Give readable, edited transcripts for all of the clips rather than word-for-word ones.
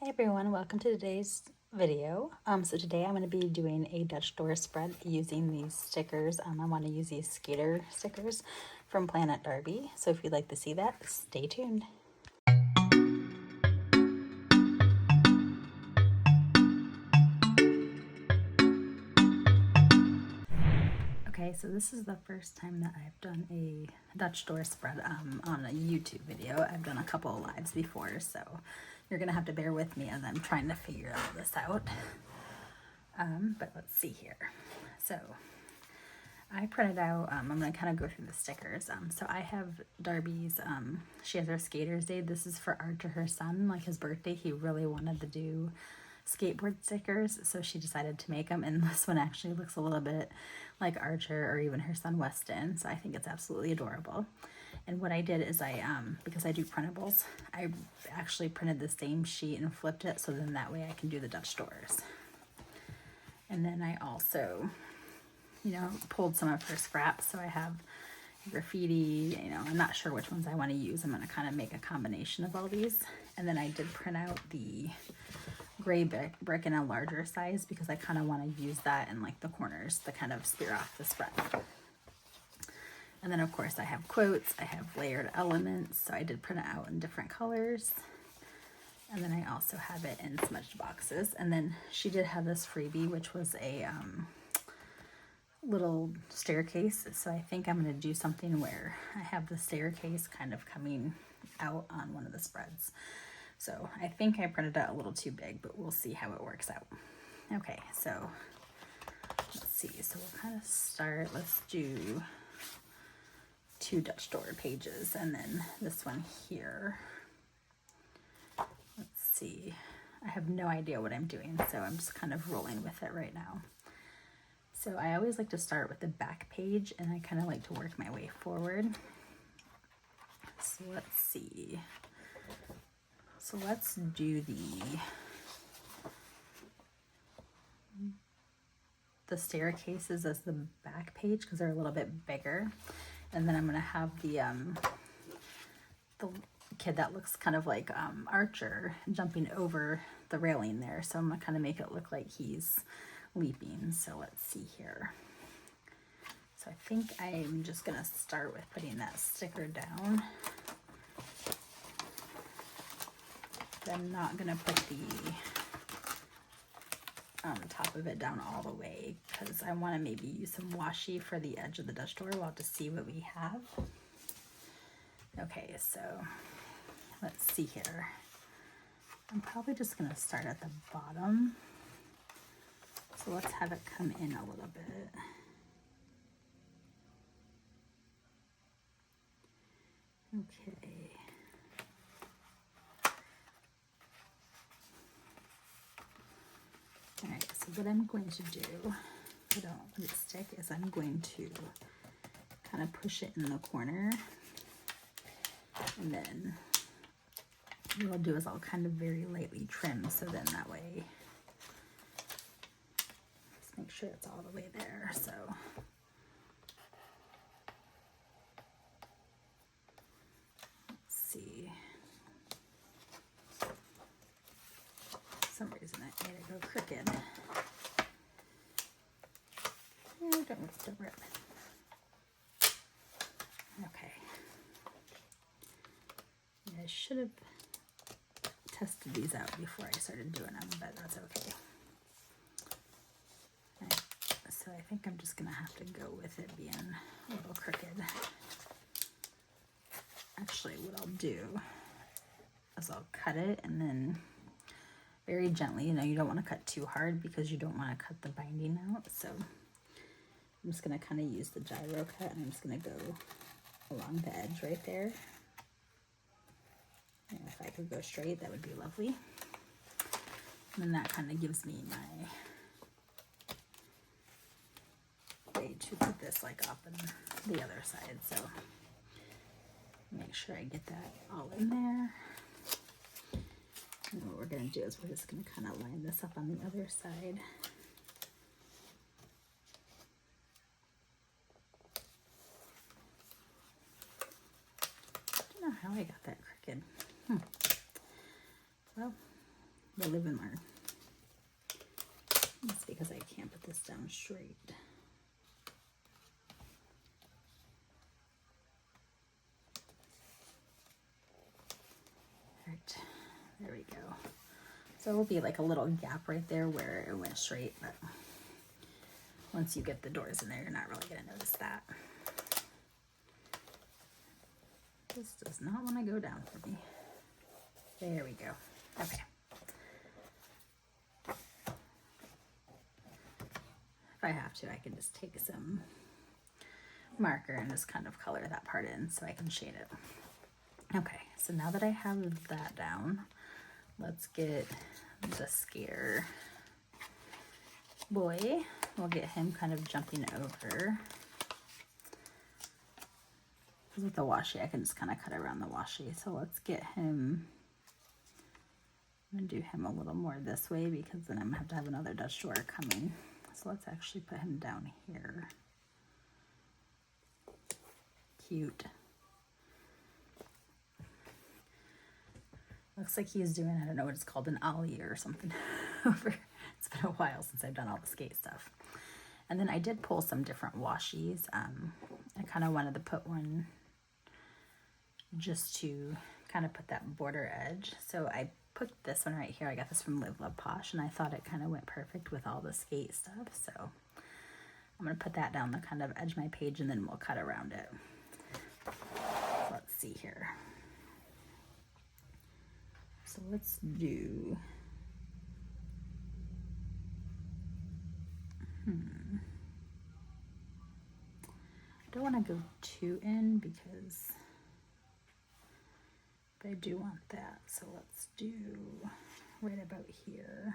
Hey everyone, welcome to today's video. So today I'm going to be doing a Dutch door spread using these stickers. I want to use these skater stickers from PlanIt Darbi. So if you'd like to see that, stay tuned. Okay, so this is the first time that I've done a Dutch door spread on a YouTube video. I've done a couple of lives before, so you're gonna have to bear with me as I'm trying to figure all this out. But let's see here. So I printed out, I'm gonna kind of go through the stickers. So I have Darbi's, she has her Skater's Day. This is for Archer, her son, like his birthday. He really wanted to do skateboard stickers, so she decided to make them, and this one actually looks a little bit like Archer or even her son Weston, so I think it's absolutely adorable. And what I did is because I do printables, I actually printed the same sheet and flipped it, so then that way I can do the Dutch doors. And then I also, pulled some of her scraps, so I have graffiti, I'm not sure which ones I want to use. I'm going to kind of make a combination of all these. And then I did print out the gray brick in a larger size because I kind of want to use that in like the corners to kind of spear off the spread. And then of course I have quotes, I have layered elements, so I did print it out in different colors. And then I also have it in smudged boxes. And then she did have this freebie, which was a little staircase. So I think I'm going to do something where I have the staircase kind of coming out on one of the spreads. So I think I printed out a little too big, but we'll see how it works out. Okay, so let's see. So we'll kind of start. Let's do 2 Dutch door pages and then this one here. Let's see. I have no idea what I'm doing, so I'm just kind of rolling with it right now. So I always like to start with the back page, and I kind of like to work my way forward. So let's see. So let's do the staircases as the back page because they're a little bit bigger. And then I'm going to have the kid that looks kind of like Archer jumping over the railing there. So I'm going to kind of make it look like he's leaping. So let's see here. So I think I'm just going to start with putting that sticker down. I'm not going to put the top of it down all the way because I want to maybe use some washi for the edge of the Dutch door. We'll have to see what we have. Okay, so let's see here. I'm probably just going to start at the bottom. So let's have it come in a little bit. Okay. All right, so what I'm going to do, I don't let it stick, is I'm going to kind of push it in the corner. And then what I'll do is I'll kind of very lightly trim, so then that way, just make sure it's all the way there. So let's see. For some reason I made it go crooked. No, don't rip the rip. Okay. I should have tested these out before I started doing them, but that's okay. Right, so I think I'm just gonna have to go with it being a little crooked. Actually, what I'll do is I'll cut it and then very gently, you don't want to cut too hard because you don't want to cut the binding out. So I'm just gonna kind of use the gyro cut and I'm just gonna go along the edge right there. And if I could go straight, that would be lovely. And then that kind of gives me my way to put this like up on the other side. So make sure I get that all in there. And what we're going to do is we're just going to kind of line this up on the other side. I don't know how I got that crooked. Well, they live in our, that's because I can't put this down straight. Right, there we go. So it will be like a little gap right there where it went straight, but once you get the doors in there, you're not really gonna notice that. This does not want to go down for me. There we go. Okay. If I have to, I can just take some marker and just kind of color that part in so I can shade it. Okay, so now that I have that down, let's get the scare boy. We'll get him kind of jumping over. With the washi, I can just kind of cut around the washi. So let's get him, I'm gonna do him a little more this way because then I'm gonna have to have another Dutch door coming. So let's actually put him down here. Cute. Looks like he's doing, I don't know what it's called, an ollie or something. It's been a while since I've done all the skate stuff. And then I did pull some different washies. I kind of wanted to put one just to kind of put that border edge. So I put this one right here. I got this from Live Love Posh, and I thought it kind of went perfect with all the skate stuff. So I'm going to put that down the kind of edge my page, and then we'll cut around it. So let's see here. So let's do, I don't want to go too in because I do want that. So let's do right about here.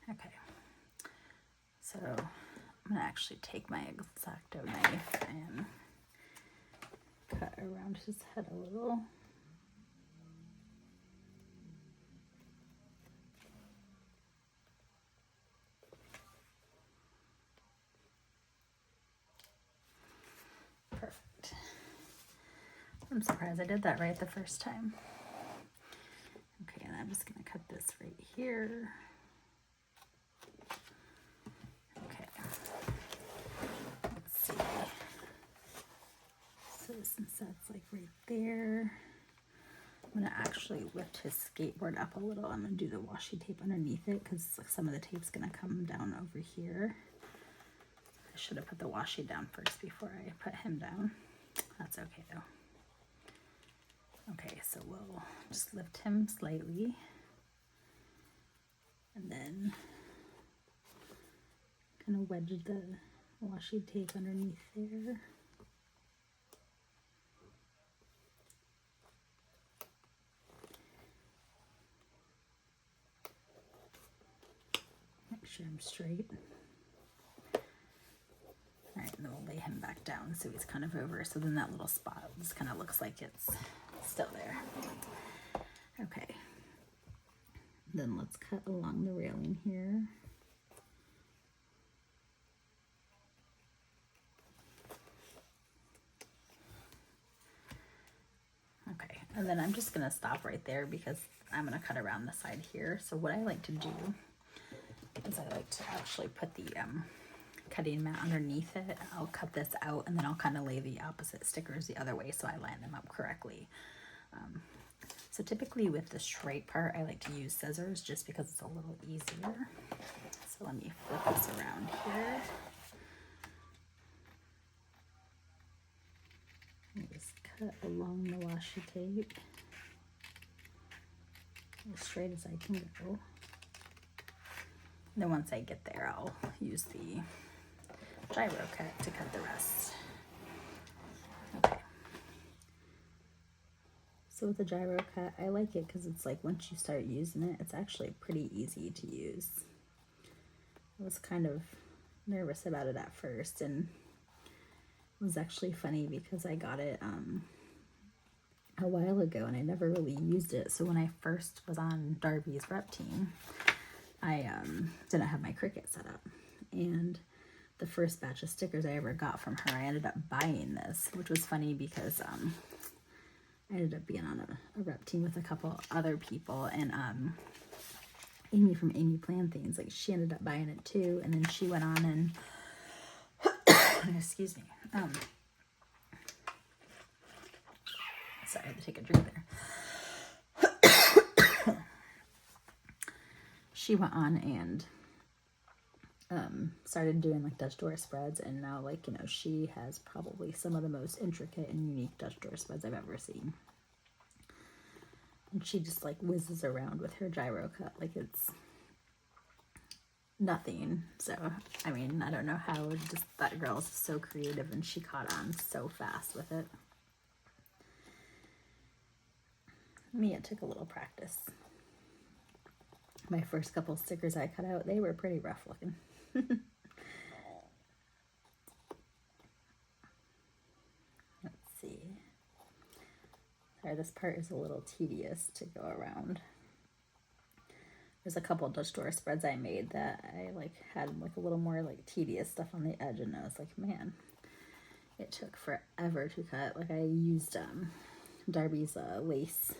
Okay. So I'm gonna actually take my X-Acto knife and cut around his head a little. Perfect. I'm surprised I did that right the first time. Okay, and I'm just gonna cut this right here. So since that's like right there, I'm gonna actually lift his skateboard up a little. I'm gonna do the washi tape underneath it because some of the tape's gonna come down over here. I should have put the washi down first before I put him down. That's okay though. Okay, so we'll just lift him slightly and then kind of wedge the washi tape underneath there. Make sure I'm straight. All right, and then we'll lay him back down so he's kind of over. So then that little spot just kind of looks like it's still there. Okay. Then let's cut along the railing here. Okay, and then I'm just gonna stop right there because I'm gonna cut around the side here. So what I like to do is I like to actually put the cutting mat underneath it. I'll cut this out and then I'll kind of lay the opposite stickers the other way so I line them up correctly. So typically with the straight part, I like to use scissors just because it's a little easier. So let me flip this around here. And just cut along the washi tape as straight as I can go. And then once I get there, I'll use the gyro cut to cut the rest. Okay. So with the gyro cut, I like it because it's like once you start using it, it's actually pretty easy to use. I was kind of nervous about it at first, and it was actually funny because I got it a while ago and I never really used it. So when I first was on Darby's rep team, I didn't have my Cricut set up, and the first batch of stickers I ever got from her, I ended up buying this, which was funny because I ended up being on a rep team with a couple other people, and Amy from Amy Plan Things, like she ended up buying it too, and then she went on and excuse me, sorry, I had to take a drink there. She went on and started doing like Dutch door spreads, and now, like, you know, she has probably some of the most intricate and unique Dutch door spreads I've ever seen. And she just like whizzes around with her gyro cut like it's nothing. So, I mean, I don't know how, just that girl is so creative, and she caught on so fast with it. Me, it took a little practice. My first couple stickers I cut out, they were pretty rough looking. Let's see. Sorry, this part is a little tedious to go around. There's a couple Dutch door spreads I made that I like had like a little more like tedious stuff on the edge, and I was like, man, it took forever to cut. Like I used Darbi's lace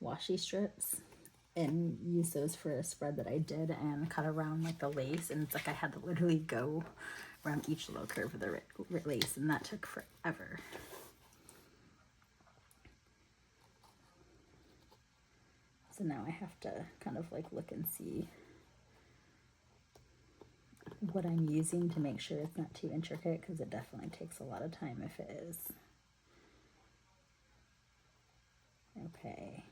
washi strips and used those for a spread that I did, and cut around like the lace, and it's like I had to literally go around each little curve of the lace, and that took forever. So now I have to kind of like look and see what I'm using to make sure it's not too intricate, because it definitely takes a lot of time if it is. Okay.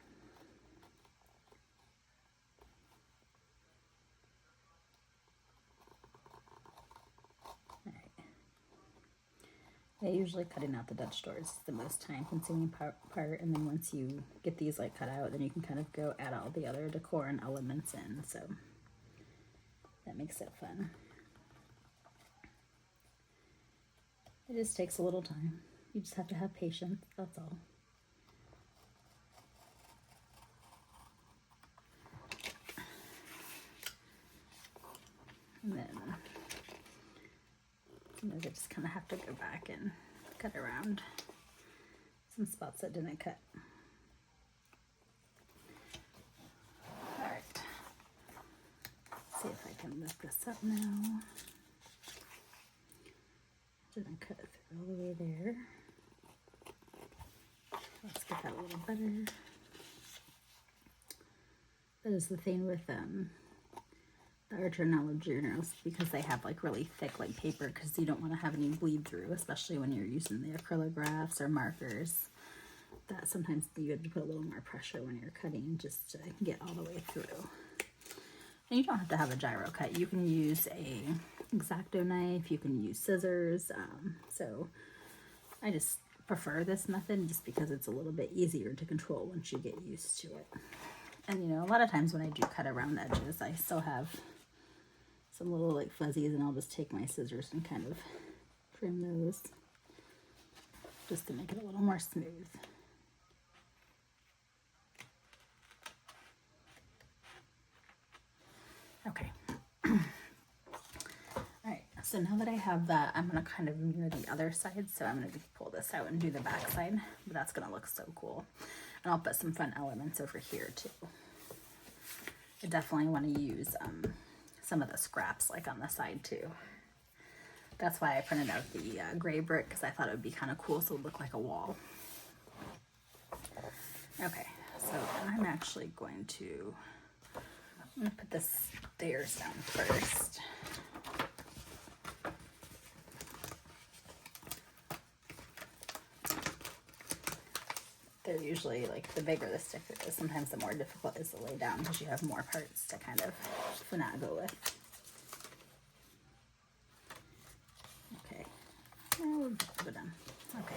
Yeah, usually cutting out the Dutch doors is the most time consuming part, and then once you get these like cut out, then you can kind of go add all the other decor and elements in, so that makes it fun. It just takes a little time. You just have to have patience, that's all. And then sometimes I just kind of have to go back and cut around some spots that didn't cut. All right, let's see if I can lift this up now. Didn't cut it through all the way there. Let's get that a little better. That is the thing with the Archer Knowledge journals, because they have like really thick like paper, because you don't want to have any bleed through, especially when you're using the acrylographs or markers. That sometimes you have to put a little more pressure when you're cutting just to get all the way through. And you don't have to have a gyro cut. You can use a X-Acto knife, you can use scissors. So I just prefer this method just because it's a little bit easier to control once you get used to it. And you know, a lot of times when I do cut around edges, I still have some little like fuzzies, and I'll just take my scissors and kind of trim those just to make it a little more smooth. Okay. Alright, so now that I have that, I'm going to kind of mirror the other side, so I'm going to pull this out and do the back side, but that's going to look so cool. And I'll put some fun elements over here too. I definitely want to use some of the scraps like on the side too. That's why I printed out the gray brick, because I thought it would be kind of cool, so it would look like a wall. Okay, so I'm actually going to put the stairs down first. They're usually, like, the bigger the sticker is, sometimes the more difficult it is to lay down, because you have more parts to kind of finagle with. Okay, we're done. Okay,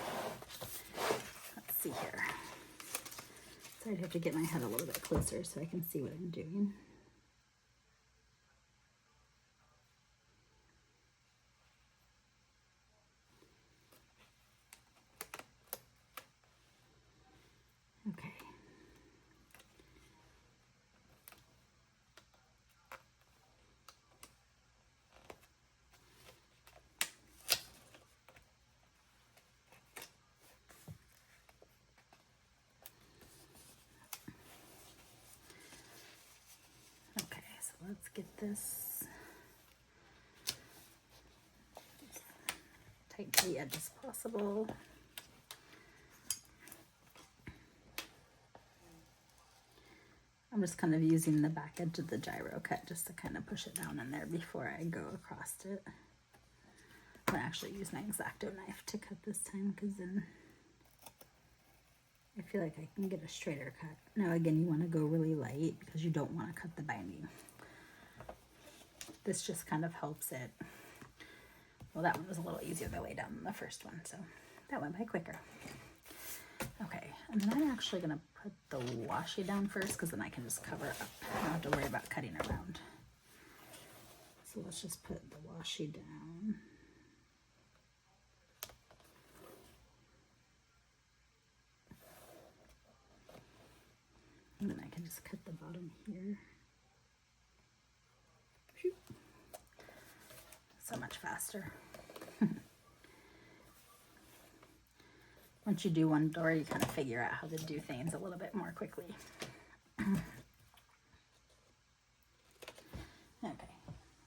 let's see here. So I'd have to get my head a little bit closer so I can see what I'm doing. Okay. let's get this tight to the edge as possible. I'm just kind of using the back edge of the gyro cut just to kind of push it down in there before I go across it. I'm gonna actually use my X-Acto knife to cut this time, because then I feel like I can get a straighter cut. Now again, you want to go really light because you don't want to cut the binding. This just kind of helps it. Well, that one was a little easier to lay down than the first one, so that went by quicker. Okay, and then I'm actually gonna put the washi down first, because then I can just cover it up. I don't have to worry about cutting around. So let's just put the washi down. And then I can just cut the bottom here. Phew. So much faster. Once you do one door, you kind of figure out how to do things a little bit more quickly. Okay,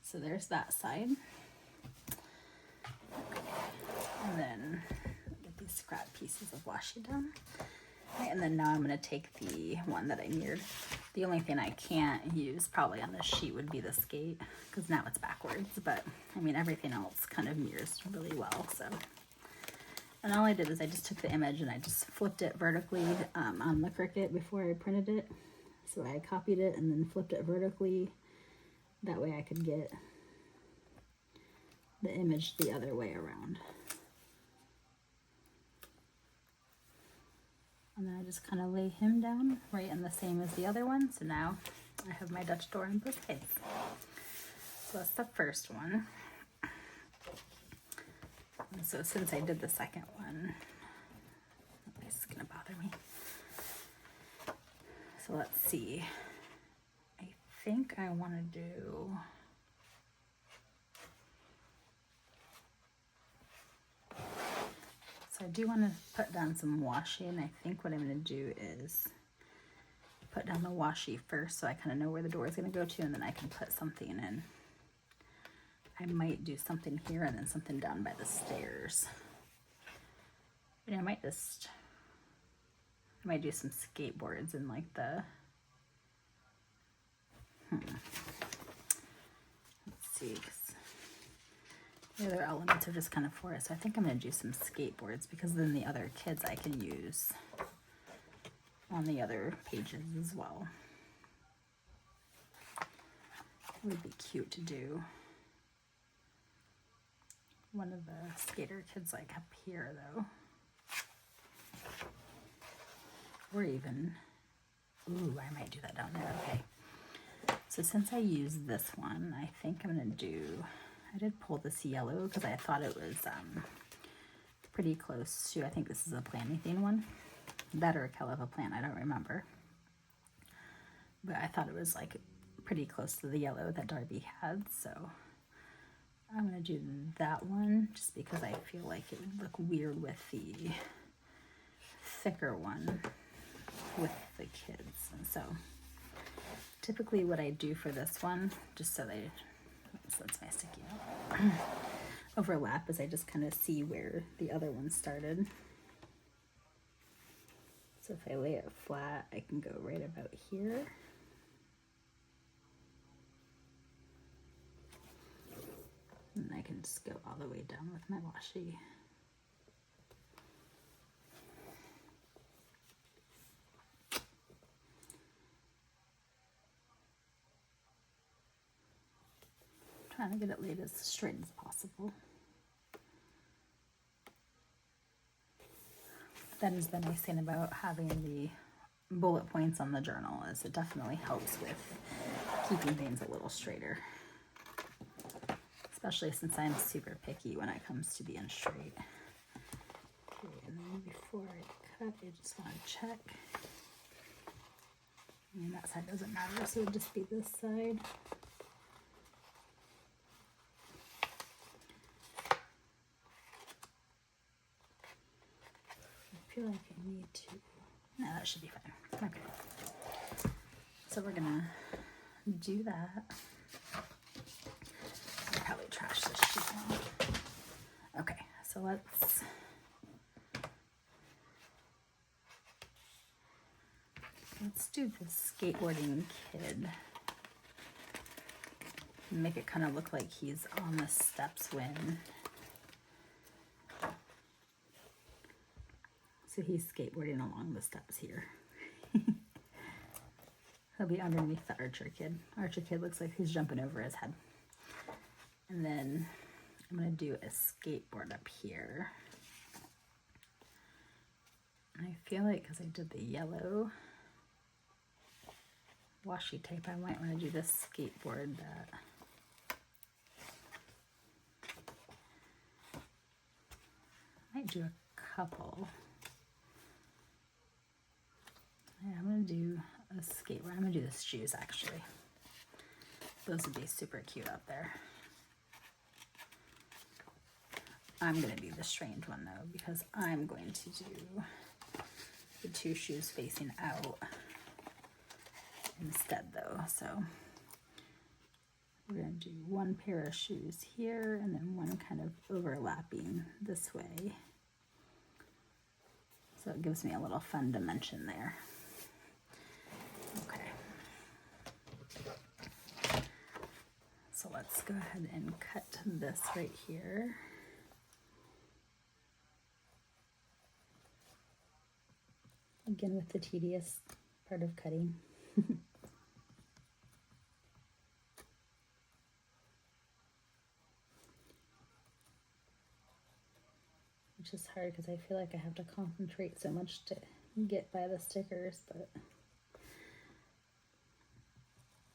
so there's that side. Okay. And then get these scrap pieces of washi down. Okay, and then now I'm going to take the one that I mirrored. The only thing I can't use probably on this sheet would be the skate, because now it's backwards, but I mean everything else kind of mirrors really well. So, and all I did is I just took the image and I just flipped it vertically on the Cricut before I printed it. So I copied it and then flipped it vertically. That way I could get the image the other way around. And then I just kind of lay him down right in the same as the other one. So now I have my Dutch door on both sides. So that's the first one. And so since I did the second one, this is gonna bother me. So let's see. I think I want to do so I do want to put down some washi, and I think what I'm going to do is put down the washi first so I kind of know where the door is going to go to, and then I can put something in. I might do something here and then something down by the stairs. And I might do some skateboards in like the, let's see, 'cause the other elements are just kind of for it. So I think I'm going to do some skateboards, because then the other kids I can use on the other pages as well. It would be cute to do one of the skater kids like up here though. Or even, ooh, I might do that down there. Okay. So since I used this one, I think I'm going to do, I did pull this yellow because I thought it was pretty close to, I think this is a PlanIt one. That or a Caliva Plan, I don't remember. But I thought it was like pretty close to the yellow that Darbi had, so I'm going to do that one just because I feel like it would look weird with the thicker one with the kids. And so typically what I do for this one, just so that's my sticky note, overlap, is I just kind of see where the other one started. So if I lay it flat, I can go right about here. And I can just go all the way down with my washi. Trying to get it laid as straight as possible. That is the nice thing about having the bullet points on the journal, is it definitely helps with keeping things a little straighter. Especially since I'm super picky when it comes to being straight. Okay, and then before I cut, I just want to check. I mean, that side doesn't matter, so it would just be this side. I feel like I need to, no, that should be fine. Okay, so we're gonna do that. trash this sheet now. Okay, so let's do this skateboarding kid. Make it kind of look like he's on the steps when. So he's skateboarding along the steps here. He'll be underneath the Archer kid. Archer kid looks like he's jumping over his head. And then I'm gonna do a skateboard up here. And I feel like because I did the yellow washi tape, I might want to do this skateboard that might do a couple. Yeah, I'm gonna do a skateboard. I'm gonna do the shoes actually. Those would be super cute up there. I'm gonna do the strange one though, because I'm going to do the two shoes facing out instead though. So we're gonna do one pair of shoes here and then one kind of overlapping this way. So it gives me a little fun dimension there. Okay. So let's go ahead and cut this right here. Again with the tedious part of cutting. Which is hard because I feel like I have to concentrate so much to get by the stickers, but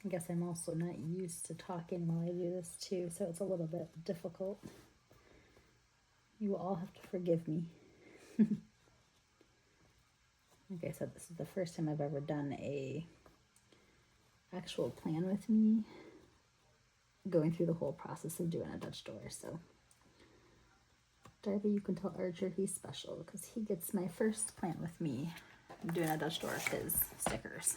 I guess I'm also not used to talking while I do this too, so it's a little bit difficult. You will all have to forgive me. Like I said, this is the first time I've ever done a actual plan with me, going through the whole process of doing a Dutch door. So Darby, you can tell Archer he's special because he gets my first plan with me doing a Dutch door of his stickers.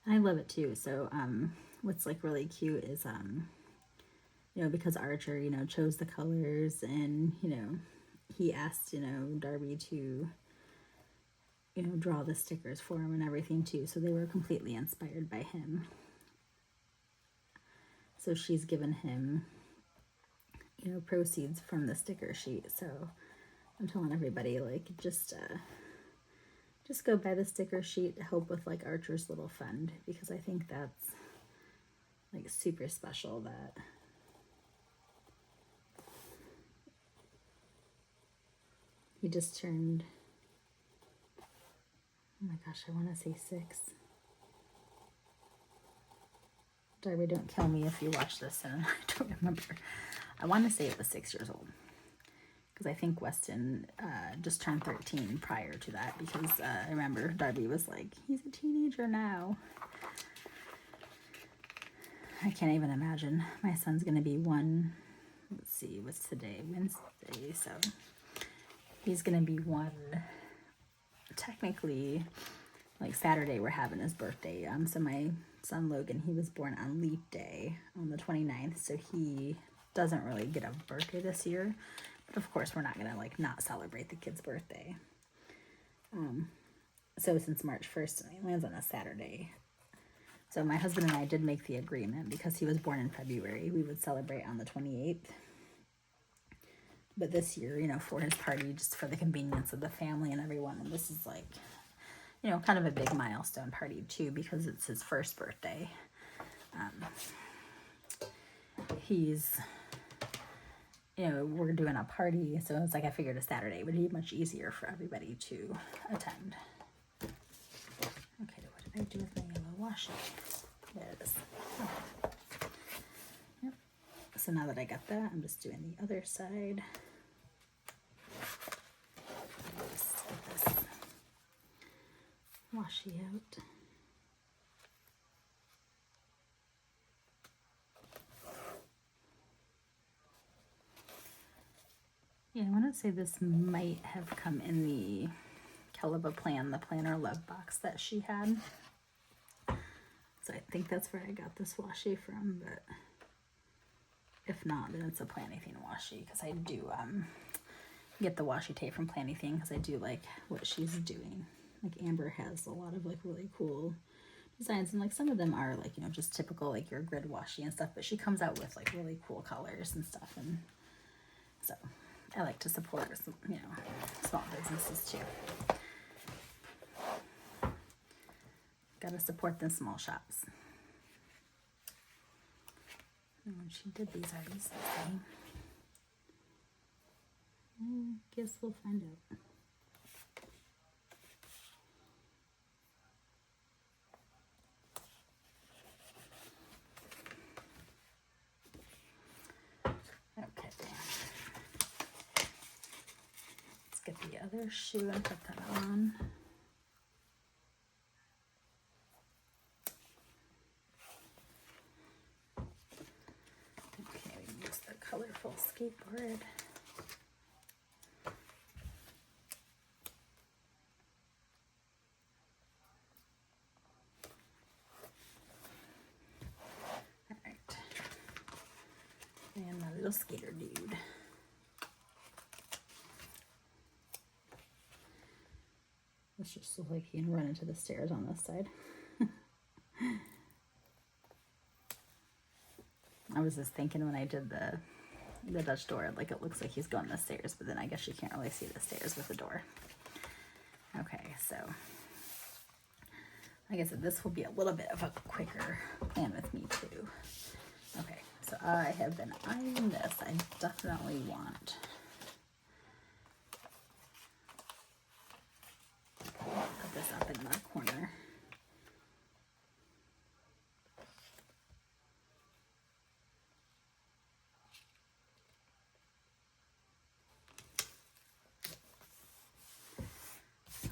And I love it too. So what's like really cute is you know, because Archer, you know, chose the colors and, you know, he asked, you know, Darby to, you know, draw the stickers for him and everything too. So they were completely inspired by him. So she's given him, you know, proceeds from the sticker sheet. So I'm telling everybody, like, just go buy the sticker sheet to help with like Archer's little fund, because I think that's like super special that he just turned, oh my gosh, I want to say 6. Darby, don't kill me if you watch this and I don't remember. I want to say it was 6 years old, because I think Weston just turned 13 prior to that, because I remember Darby was like, he's a teenager now. I can't even imagine. My son's going to be 1, let's see, what's today? Wednesday, so he's going to be 1, technically, like Saturday we're having his birthday. So my son Logan, he was born on Leap Day on the 29th, so he doesn't really get a birthday this year. But of course we're not going to like not celebrate the kid's birthday. So since March 1st, it lands on a Saturday. So my husband and I did make the agreement, because he was born in February, we would celebrate on the 28th. But this year, you know, for his party, just for the convenience of the family and everyone, and this is like, you know, kind of a big milestone party too, because it's his first birthday. He's, you know, we're doing a party, so it's like I figured a Saturday would be much easier for everybody to attend. Okay, what did I do with my yellow washi? There it is. Okay. Yep. So now that I got that, I'm just doing the other side. Just get this washi out. Yeah, I want to say this might have come in the Keleva plan, the Planner Love box that she had. So I think that's where I got this washi from, but if not, then it's a PlanIt washi, because I do get the washi tape from PlanIt because I do like what she's doing. Like Amber has a lot of like really cool designs, and like some of them are like, you know, just typical like your grid washi and stuff, but she comes out with like really cool colors and stuff, and so I like to support some, you know, small businesses too. Gotta support the small shops. And when she did these, I used the same. I guess we'll find out. Okay. Let's get the other shoe and put that on. Okay, we use the colorful skateboard. Alright. And my little skater dude. This just looks like he can run into the stairs on this side. I was just thinking when I did the Dutch door, like it looks like he's going the stairs, but then I guess you can't really see the stairs with the door. Okay, so like I said, this will be a little bit of a quicker plan with me too. Okay, so I have been eyeing this. I definitely want to put this up in the corner.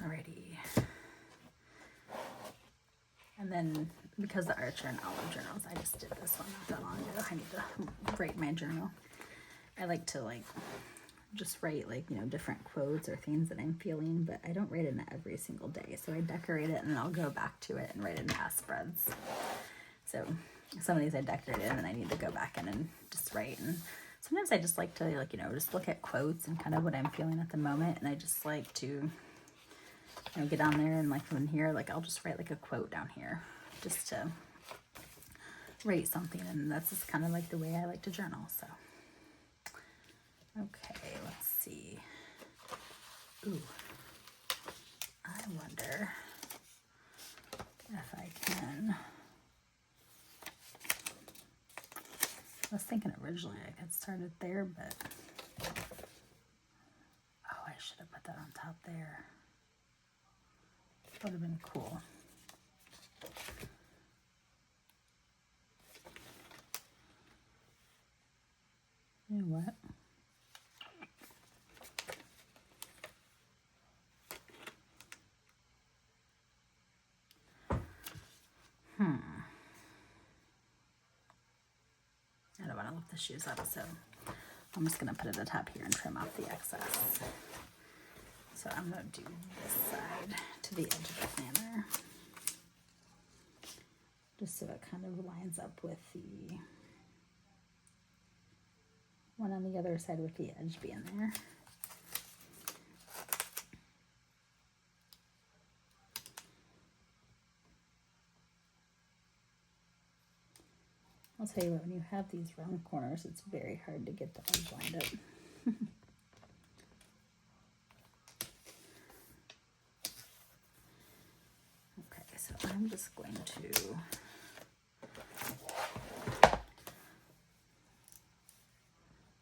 Alrighty. And then because the Archer and Olive journals, I just did this one not that long ago. I need to write my journal. I like to like just write like, you know, different quotes or things that I'm feeling, but I don't write in it every single day. So I decorate it and then I'll go back to it and write in past spreads. So some of these I decorated and then I need to go back in and just write. And sometimes I just like to like, you know, just look at quotes and kind of what I'm feeling at the moment. And I just like to, you know, get on there and like from here, like I'll just write like a quote down here just to write something. And that's just kind of like the way I like to journal. So, okay, let's see. Ooh, I wonder if I can. I was thinking originally I could start it there, but oh, I should have put that on top there. Would have been cool. You know what? I don't want to lift the shoes up, so I'm just going to put it at the top here and trim off the excess. So I'm going to do this side to the edge of the planner, just so it kind of lines up with the one on the other side with the edge being there. I'll tell you what, when you have these round corners, it's very hard to get the edge lined up. Okay, so I'm just going to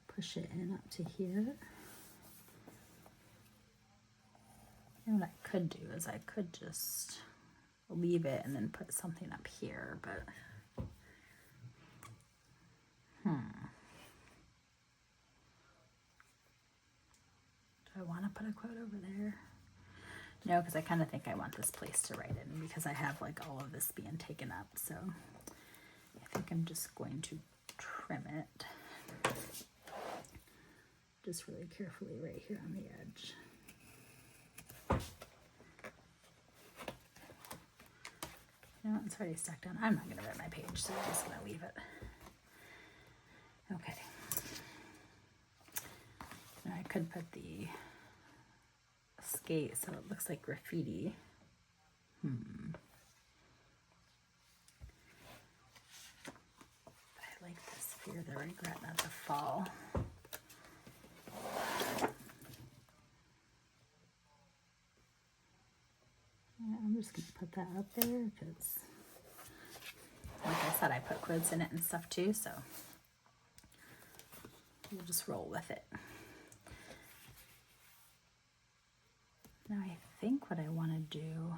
push it in up to here. And what I could do is I could just leave it and then put something up here, but do I want to put a quote over there? No, because I kind of think I want this place to write in because I have like all of this being taken up. So I think I'm just going to trim it just really carefully right here on the edge. No, No, it's already stuck down. I'm not gonna rip my page, so I'm just gonna leave it. Okay. Now I could put the skate so it looks like graffiti. I like this Fear the Regret Not to Fall. Yeah, I'm just gonna put that up there because, like I said, I put quotes in it and stuff too, so we'll just roll with it. Now I think what I want to do,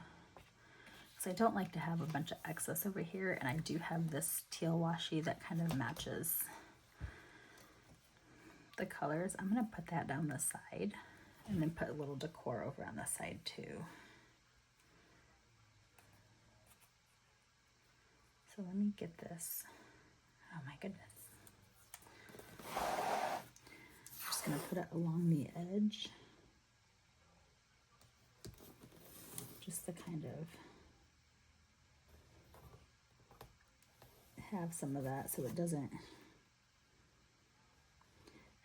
because I don't like to have a bunch of excess over here, and I do have this teal washi that kind of matches the colors. I'm going to put that down the side and then put a little decor over on the side too. So let me get this. Oh my goodness. I'm just going to put it along the edge. Just to kind of have some of that so it doesn't.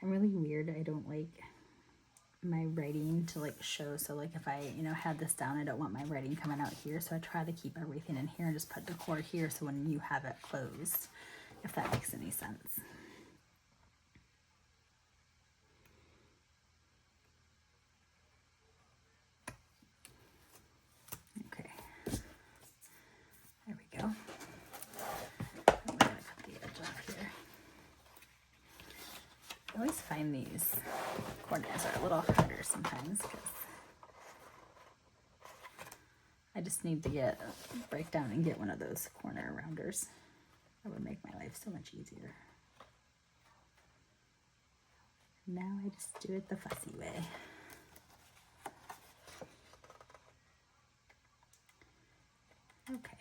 I'm really weird. I don't like my writing to like show. So like if I, had this down, I don't want my writing coming out here. So I try to keep everything in here and just put decor here so when you have it closed, if that makes any sense. Okay. There we go. I'm gonna cut the edge off here. I always find these corners are a little harder sometimes because I just need to break down and get one of those corner rounders. That would make my life so much easier. Now I just do it the fussy way. Okay.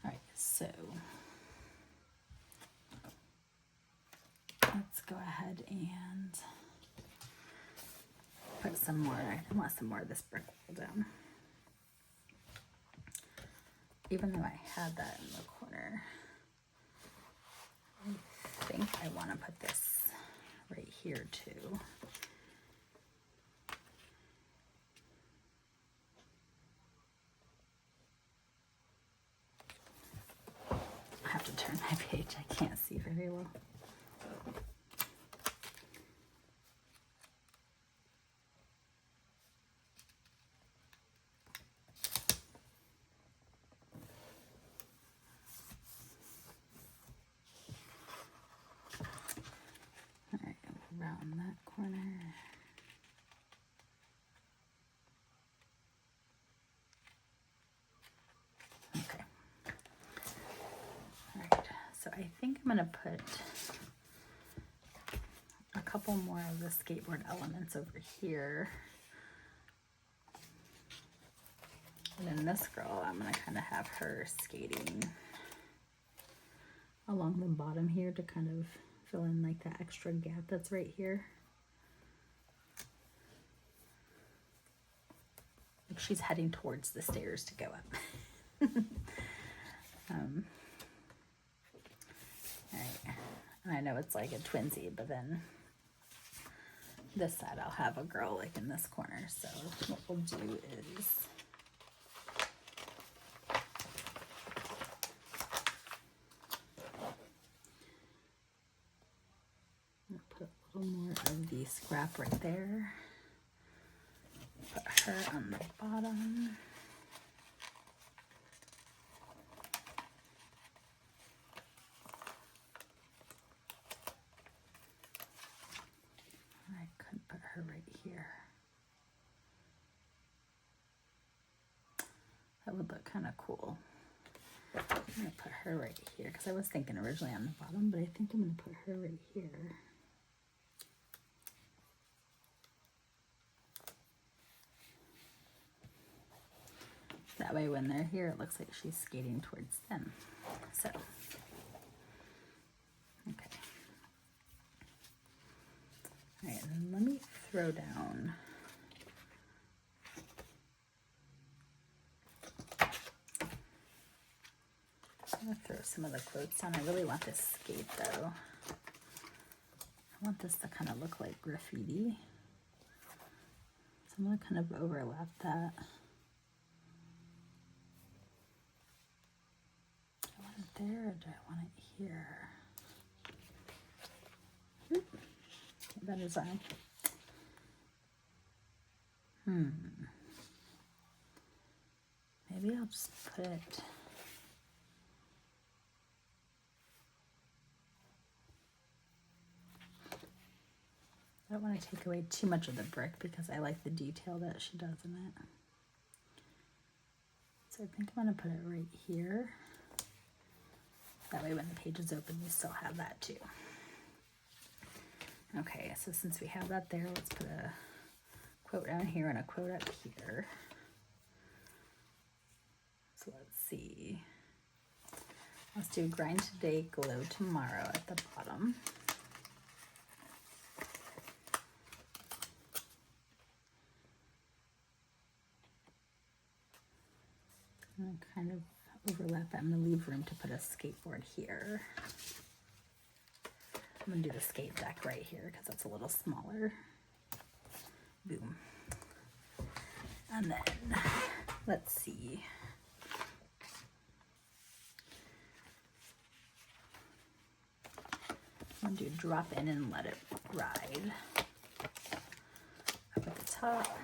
All right, so let's go ahead and put some more. I want some more of this brick wall down. Even though I had that in the corner, I think I want to put this right here too. I have to turn my page. I can't see very well. All right, around that corner. Okay. All right, so I think I'm gonna put a couple more of the skateboard elements over here. And then this girl, I'm gonna kind of have her skating along the bottom here to kind of fill in like that extra gap that's right here. Like she's heading towards the stairs to go up. All right, and I know it's like a twinsy, but then this side I'll have a girl like in this corner. So what we'll do is I'll put a little more of the scrap right there. Put her on the bottom. I could put her right here. That would look kind of cool. I'm going to put her right here because I was thinking originally on the bottom, but I think I'm going to put her right here. That way when they're here, it looks like she's skating towards them. So, okay. then let me throw down I'm gonna throw some of the quotes down. I really want this skate though. I want this to kind of look like graffiti. So I'm gonna kind of overlap that. Do I want it there or do I want it here? That is on. Maybe I'll just put it. I don't want to take away too much of the brick because I like the detail that she does in it. So I think I'm going to put it right here. That way when the page is open, you still have that too. Okay, so since we have that there, let's put a quote down here and a quote up here. So let's see. Let's do grind today, glow tomorrow at the bottom. And kind of overlap that. I'm going to leave room to put a skateboard here. I'm going to do the skate deck right here because that's a little smaller. Boom. And then, let's see. I'm going to do drop in and let it ride. Up at the top.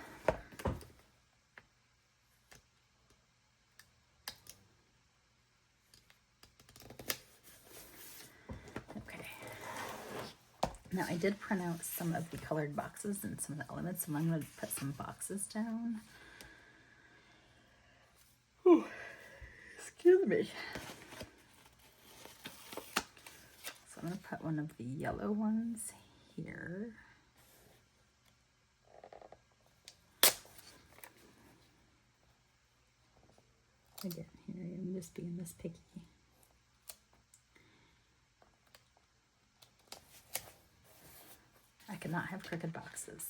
Now I did print out some of the colored boxes and some of the elements, so I'm going to put some boxes down. Ooh, excuse me. So I'm going to put one of the yellow ones here. Again, here I am just being this picky. I cannot have crooked boxes.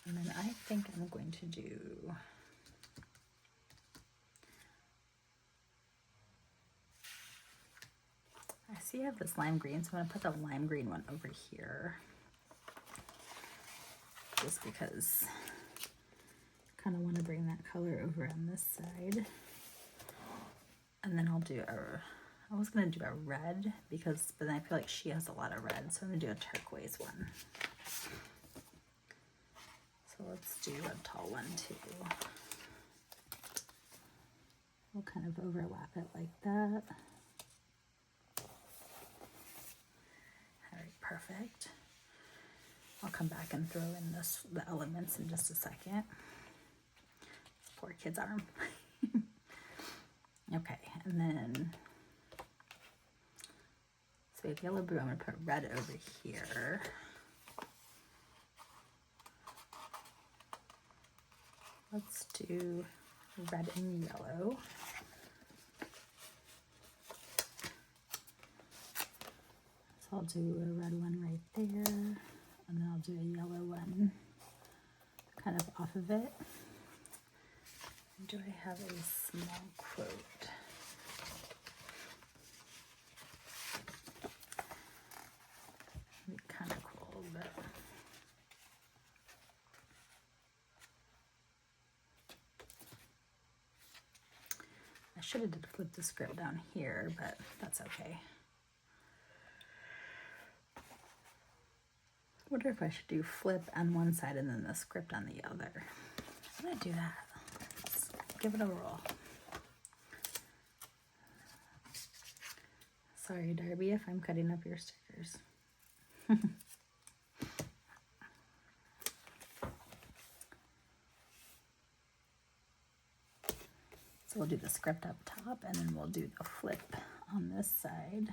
And then I think I'm going to do I see I have this lime green, so I'm going to put the lime green one over here. Just because I kind of want to bring that color over on this side. And then I'll do I was going to do a red because, but then I feel like she has a lot of red, so I'm going to do a turquoise one. So let's do a tall one too. We'll kind of overlap it like that. All right, perfect. I'll come back and throw in the elements in just a second. This poor kid's arm. Okay, and then so we have yellow, blue. I'm going to put red over here. Let's do red and yellow. So I'll do a red one right there, and then I'll do a yellow one kind of off of it. Do I have a small quote? It'd be kind of cool, but I should have flipped the script down here, but that's okay. I wonder if I should do flip on one side and then the script on the other. I'm gonna do that. Let's give it a roll. Sorry, Darby, if I'm cutting up your stickers. So we'll do the script up top and then we'll do the flip on this side.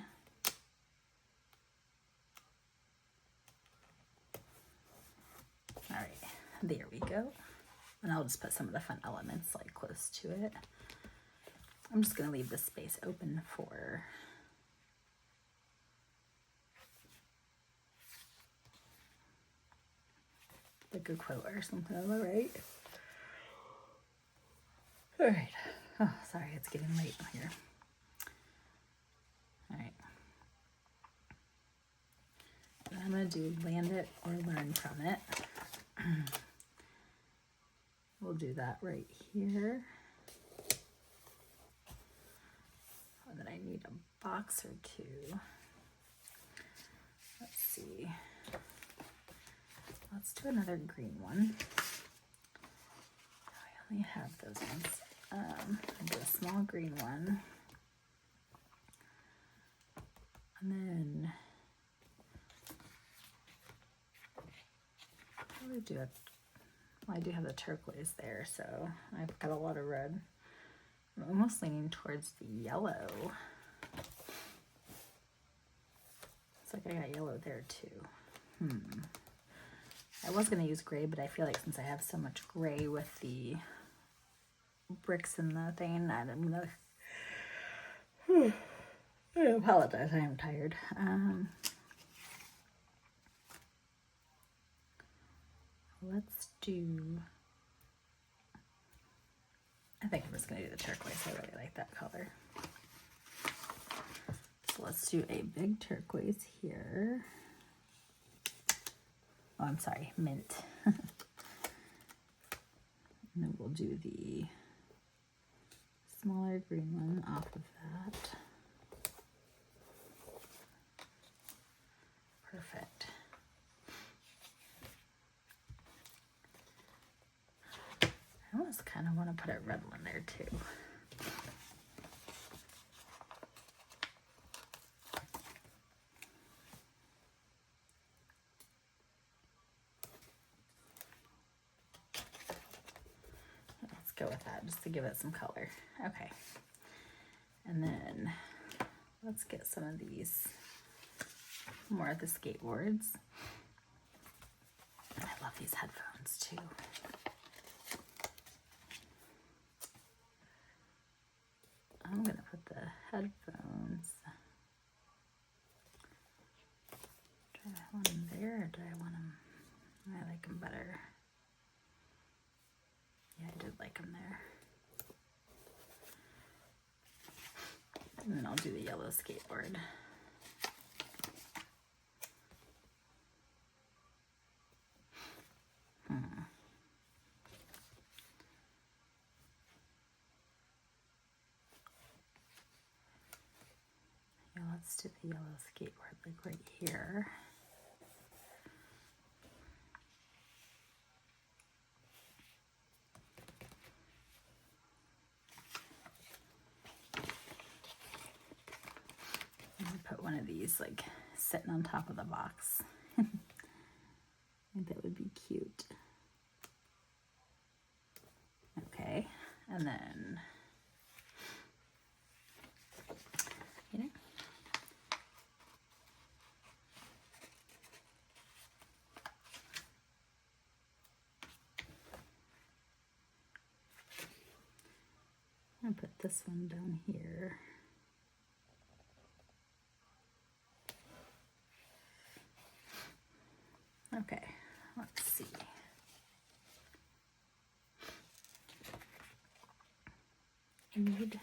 All right, there we go. And I'll just put some of the fun elements like close to it. I'm just gonna leave this space open for like a quote or something, am I right? All right. Oh, sorry, it's getting late here. All right. And I'm going to do land it or learn from it. We'll do that right here. And then I need a box or two. Let's see. Let's do another green one. I only have those ones. I'll do a small green one. And then probably do a, well, I do have the turquoise there, so I've got a lot of red. I'm almost leaning towards the yellow. It's like I got yellow there too. I was going to use gray, but I feel like since I have so much gray with the bricks in the thing, I'm going to... I apologize, I am tired. Let's do... I think I'm just going to do the turquoise. I really like that color. So let's do a big turquoise here. Oh, I'm sorry, mint. And then we'll do the smaller green one off of that. Perfect. I almost kind of want to put a red one there too. Let's go with that just to give it some color. Okay. And then let's get some of these more of the skateboards. I love these headphones too. I'm gonna put the headphones. Do I want them there or do I want them? I like them better. Yeah, I did like them there. And then I'll do the yellow skateboard. Yeah, let's do the yellow skateboard like right here. Put one of these like sitting on top of the box. I think that would be cute. Okay, and then, you know, I'm gonna put this one down here. Okay, let's see. I need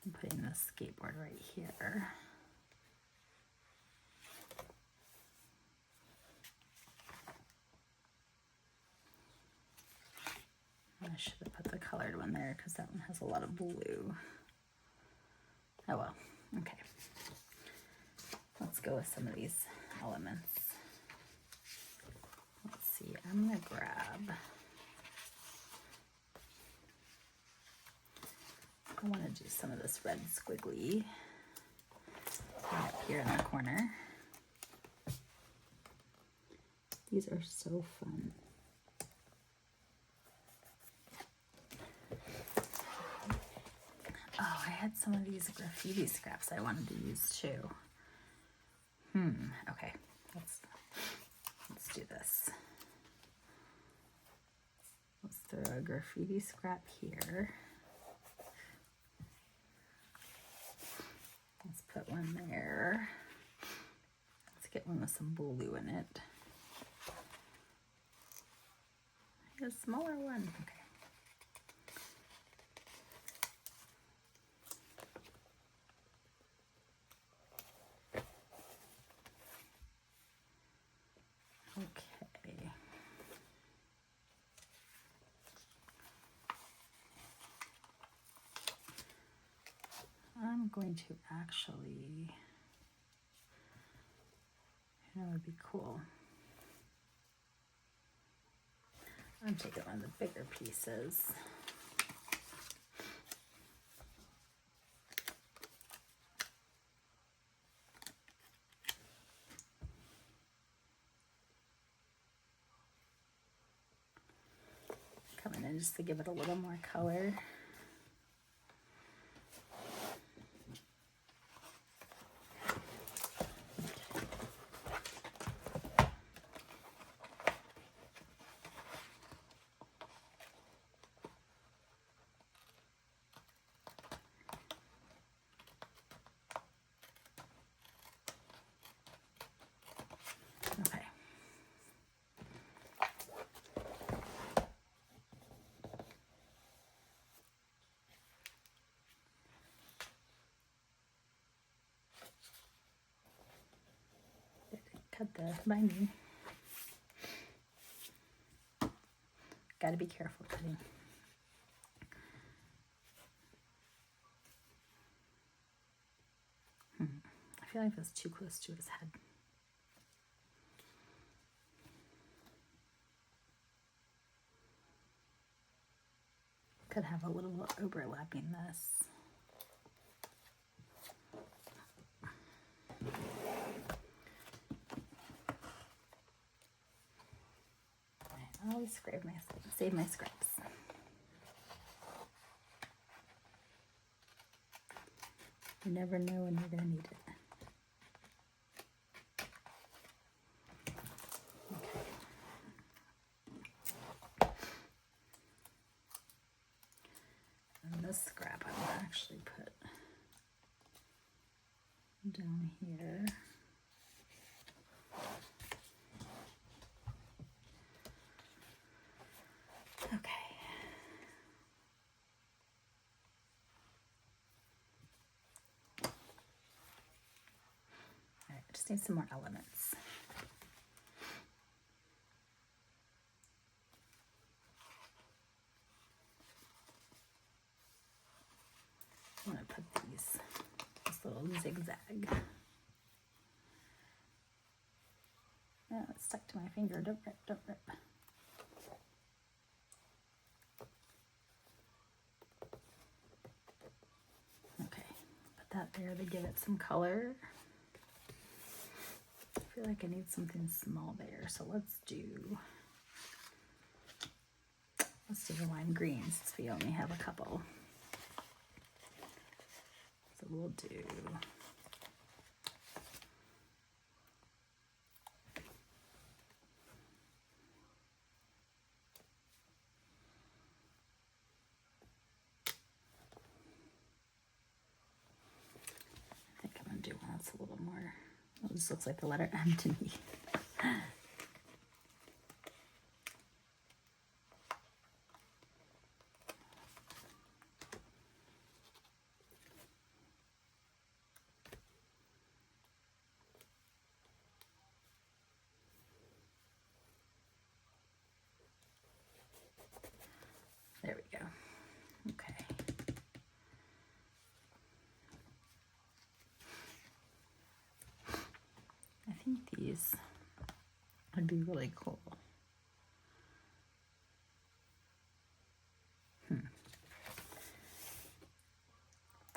I'm putting this skateboard right here. I should have put the colored one there because that one has a lot of blue. Oh well, okay. Let's go with some of these elements. Let's see, I'm gonna grab, I wanna do some of this red squiggly up here in the corner. These are so fun. Oh, I had some of these graffiti scraps I wanted to use too. Okay, let's do this. Let's throw a graffiti scrap here. one there. Let's get one with some blue in it. A smaller one. Okay. Okay. I'm going to actually, would be cool. I'm taking one of the bigger pieces. Coming in just to give it a little more color. Okay. Cut the binding. Gotta be careful cutting. I feel like that's too close to his head. Could have a little overlapping this. I always save my scraps. You never know when you're going to need it. Okay. And this scrap I will actually put down here. Okay. All right, just need some more elements. I want to put this little zigzag. Oh, it's stuck to my finger. Don't rip, don't rip. Okay, put that there to give it some color. I feel like I need something small there, so let's do the lime green since we only have a couple. So we'll do I think I'm gonna do one that's a little more, well, this looks like the letter M to me. There we go. Okay. I think these would be really cool.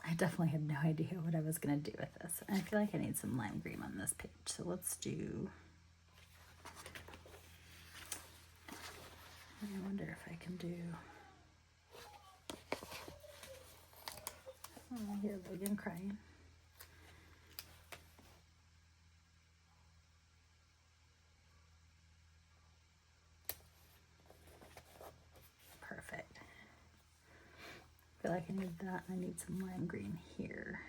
I definitely had no idea what I was going to do with this. I feel like I need some lime green on this page. So let's do, I wonder if I can do, oh, I hear Logan crying. Perfect. I feel like I need that. I need some lime green here.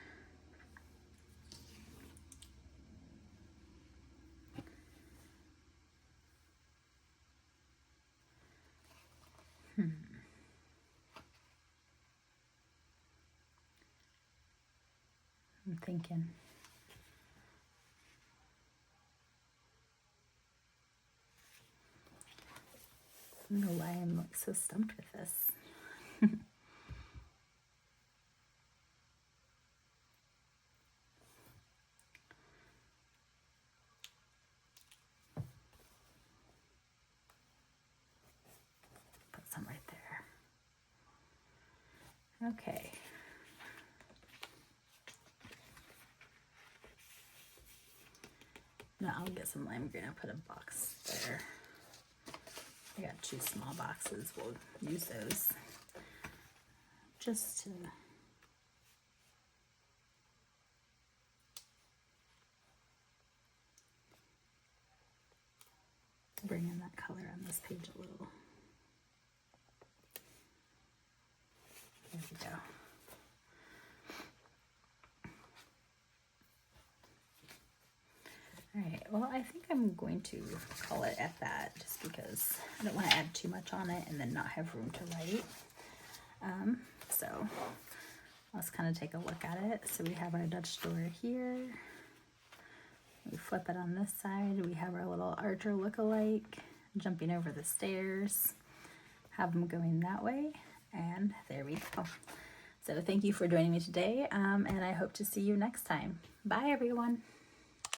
I'm thinking. I don't know why I'm like so stumped with this. Put some right there. Okay. Now I'll get some lime green. I'll put a box there. I got 2 small boxes. We'll use those just to bring in that color on this page a little. There we go. Alright, well I think I'm going to call it at that just because I don't want to add too much on it and then not have room to write. So let's kind of take a look at it. So we have our Dutch door here. We flip it on this side. We have our little archer look-alike jumping over the stairs. Have them going that way. And there we go. So thank you for joining me today, and I hope to see you next time. Bye, everyone.